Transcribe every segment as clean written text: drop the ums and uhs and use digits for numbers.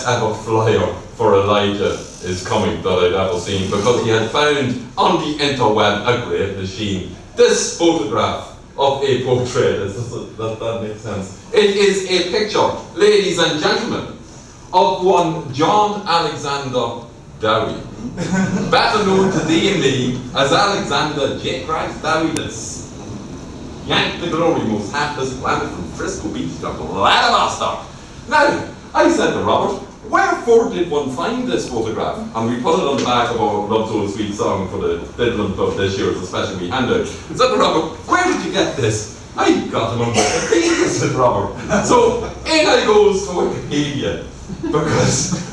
have a flyer for Elijah is coming that I'd ever seen, because he had found on the interweb a great machine. This photograph of a portrait, that makes sense. It is a picture, ladies and gentlemen, of one John Alexander Dowie, better known to thee and me as Alexander J. Christ Dowie, this yank the glory most hapless planet from Frisco Beach to Vladivostok. Now, I said to Robert, wherefore did one find this photograph? And we put it on the back of our Love So Sweet song for the Dublin Club this year as a special wee handout. I said to Robert, where did you get this? I got it on Wikipedia, said Robert. So in I goes to Wikipedia, because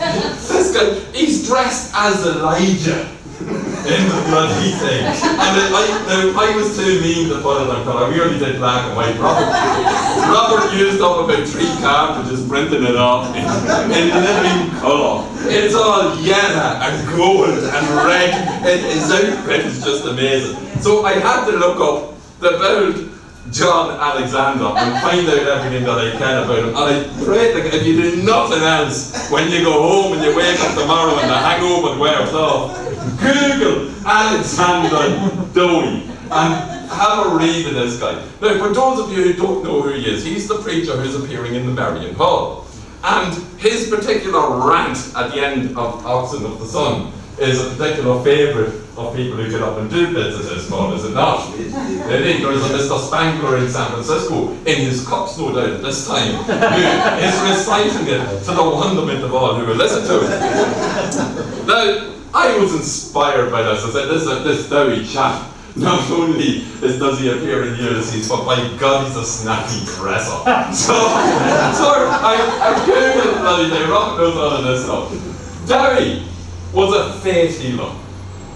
this guy, he's dressed as Elijah in the bloody thing. And I was too mean to put it on colour. We only did black and white. Robert used up about 3 cartridges printing it off in living colour. It's all yellow and gold and red. His outfit is just amazing. So I had to look up the bold John Alexander and find out everything that I can about him. And I pray that if you do nothing else when you go home and you wake up tomorrow and the hangover wears off, Google Alexander Dowie and have a read of this guy. Now, for those of you who don't know who he is, he's the preacher who's appearing in the Marion Hall. And his particular rant at the end of Oxen of the Sun is a particular favourite of people who get up and do bits of this call, is it not? Indeed. There is a Mr. Spangler in San Francisco, in his cups no doubt at this time, who is reciting it to the wonderment of all who will listen to it. Now, I was inspired by this. I said, this Dowie chap, not only does he appear in Ulysses, but by God, he's a snappy dresser. So I googled bloody day, Robert knows all of this stuff. Dowie was a faith healer,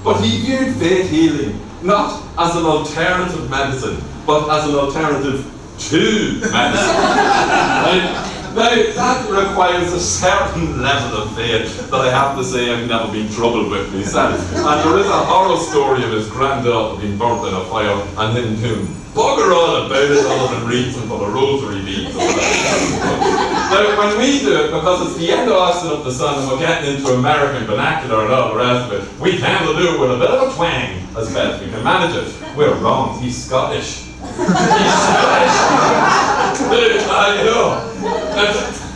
but he viewed faith healing not as an alternative medicine, but as an alternative to medicine. Now, that requires a certain level of faith that I have to say I've never been troubled with myself. And there is a horror story of his granddaughter being burnt in a fire and him doing bugger all about it other than reading for the rosary beads. Now, when we do it, because it's the end of Oxen of the Sun and we're getting into American vernacular and all the rest of it, we tend to do it with a bit of a twang as best we can manage it. We're wrong. He's Scottish. He's Scottish. You know.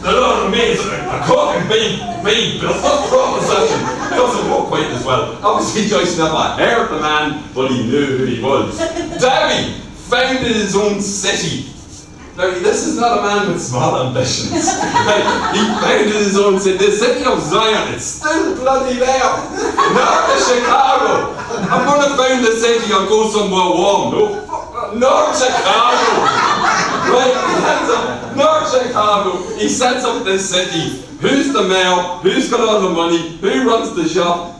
The Lord of me is a cook and being built up proposition. It doesn't work quite as well. Obviously, Joyce never heard the man, but he knew who he was. Dowie founded his own city. Now, this is not a man with small ambitions. He founded his own city. The city of Zion, it's still bloody there. North of Chicago. I'm going to found a city, I'll go somewhere warm. No, North Chicago. Right, North Chicago, he sets up this city. Who's the mayor? Who's got all the money? Who runs the shop?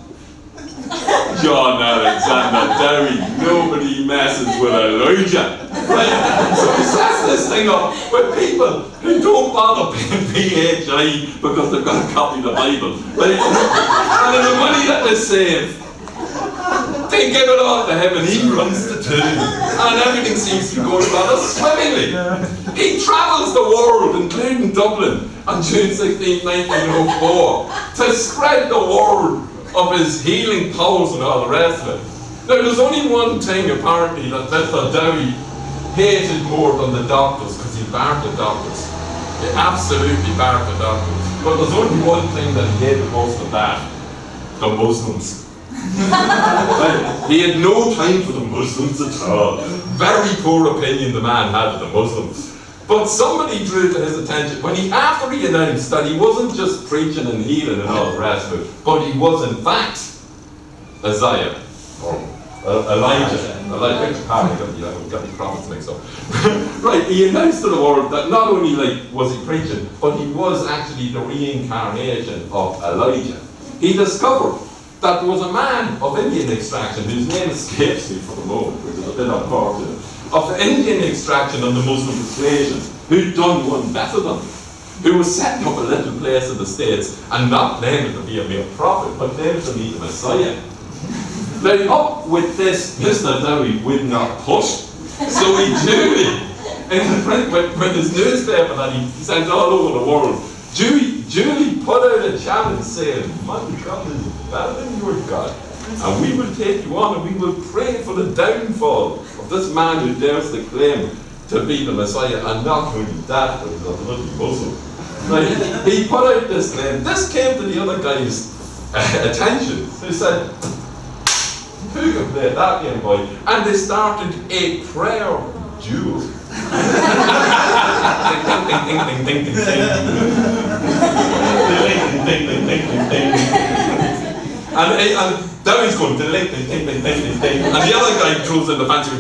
John Alexander Dowie. Nobody messes with Elijah. Right? So he sets this thing up with people who don't bother paying PHI because they've got a copy of the Bible. Right? And then the money that they save, they give it all to him and he runs the tune. And everything seems to be going rather swimmingly. He travels the world, including Dublin, on June 16, 1904, to spread the word of his healing powers and all the rest of it. Now, there's only one thing, apparently, that Mr. Dowie hated more than the doctors, because he barred the doctors. He absolutely barred the doctors. But there's only one thing that he hated most of that: the Muslims. He had no time for the Muslims at all. Very poor opinion the man had of the Muslims. But somebody drew to his attention, after he announced that he wasn't just preaching and healing and all the rest of it, but he was in fact Isaiah, or Elijah. Got the prophets mixed up. Right, he announced to the world that not only was he preaching, but he was actually the reincarnation of Elijah. He discovered that there was a man of Indian extraction, whose name escapes me for the moment, which is a bit unfortunate, of the Indian extraction and the Muslim persuasion, who'd done one better than him, who was setting up a little place in the States and not claiming to be a mere prophet, but claiming to be the Messiah. Now, up with this, Mr. Dowie would not push, so he duly, in the print with his newspaper that he sent all over the world, Julie put out a challenge saying, "My God is better than your God, and we will take you on and we will pray for the downfall of this man who dares to claim to be the Messiah, and not only that, but he's a bloody Muslim." Right? He put out this claim. This came to the other guy's attention. They said, "Who can play that game, boy?" And they started a prayer duel. And Dowie's going ding, and the other guy throws in the fancy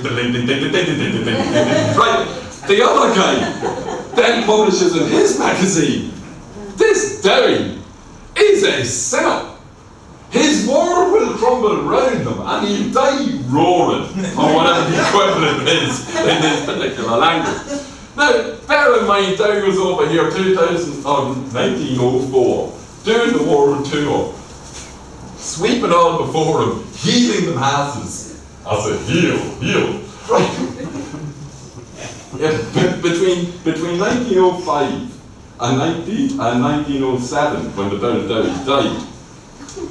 right. The other guy then publishes in his magazine, "This Dowie is a sinner. His world will crumble round him and he'll die roaring," or whatever the equivalent is in this particular language. Now, bear in mind, Dowie was over here 1904, doing the world tour, sweeping all before him, healing the masses. I said, heal. Right. Between 1905 and 1907, when the Dowie died,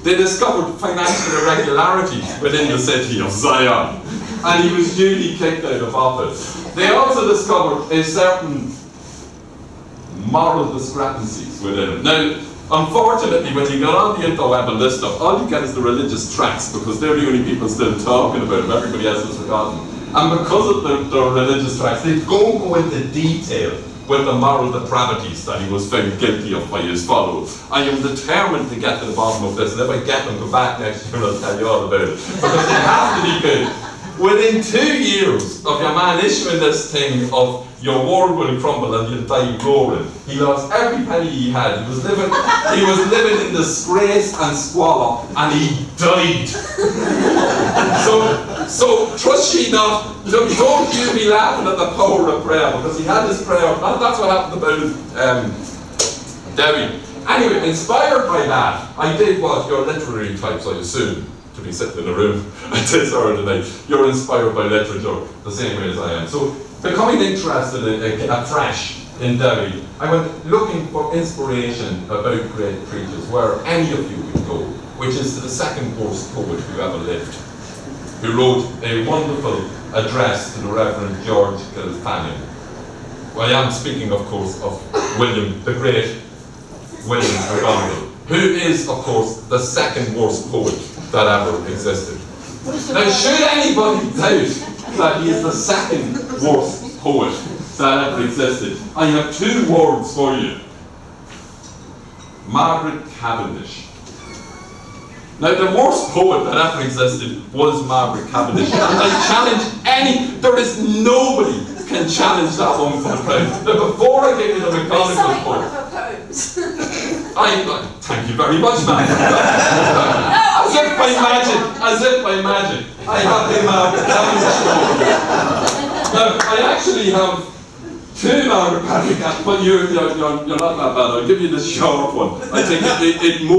they discovered financial irregularities within the city of Zion, and he was duly kicked out of office. They also discovered a certain moral discrepancies within him. Now, unfortunately, when you get on the interweb and this stuff, all you get is the religious tracts, because they're the only people still talking about him. Everybody else has forgotten. And because of the religious tracts, they don't go into detail with the moral depravities that he was found guilty of by his followers. I am determined to get to the bottom of this, and if I get them, go back next year and I'll tell you all about it. Because it has to be good. Within 2 years of your man issuing this thing of "your world will crumble and you'll die roaring," he lost every penny he had. He was living in disgrace and squalor, and he died. So trust ye not, don't you be laughing at the power of prayer, because he had his prayer, and that's what happened about Dowie. Anyway, inspired by that, I did what your literary types, I assume, to be sitting in a room at this hour tonight. You're inspired by literature the same way as I am. So, becoming interested afresh in Dowie, I went looking for inspiration about great preachers, where any of you would go, which is to the second worst poet who ever lived, who wrote a wonderful address to the Reverend George Gilfanion. Well, I am speaking, of course, of William, the great William McGonagall, who is, of course, the second worst poet that ever existed. Now, should anybody doubt that he is the second worst poet that ever existed, I have 2 words for you. Margaret Cavendish. Now, the worst poet that ever existed was Margaret Cavendish, and I challenge there is nobody can challenge that woman for the crown. Now, before I get into the McGonagall poet, thank you very much, man. As if by magic, I have a Margaret Cavendish poem. Now, I actually have 2 Margaret Cavendish, but you're not that bad. I'll give you the short one. I think it more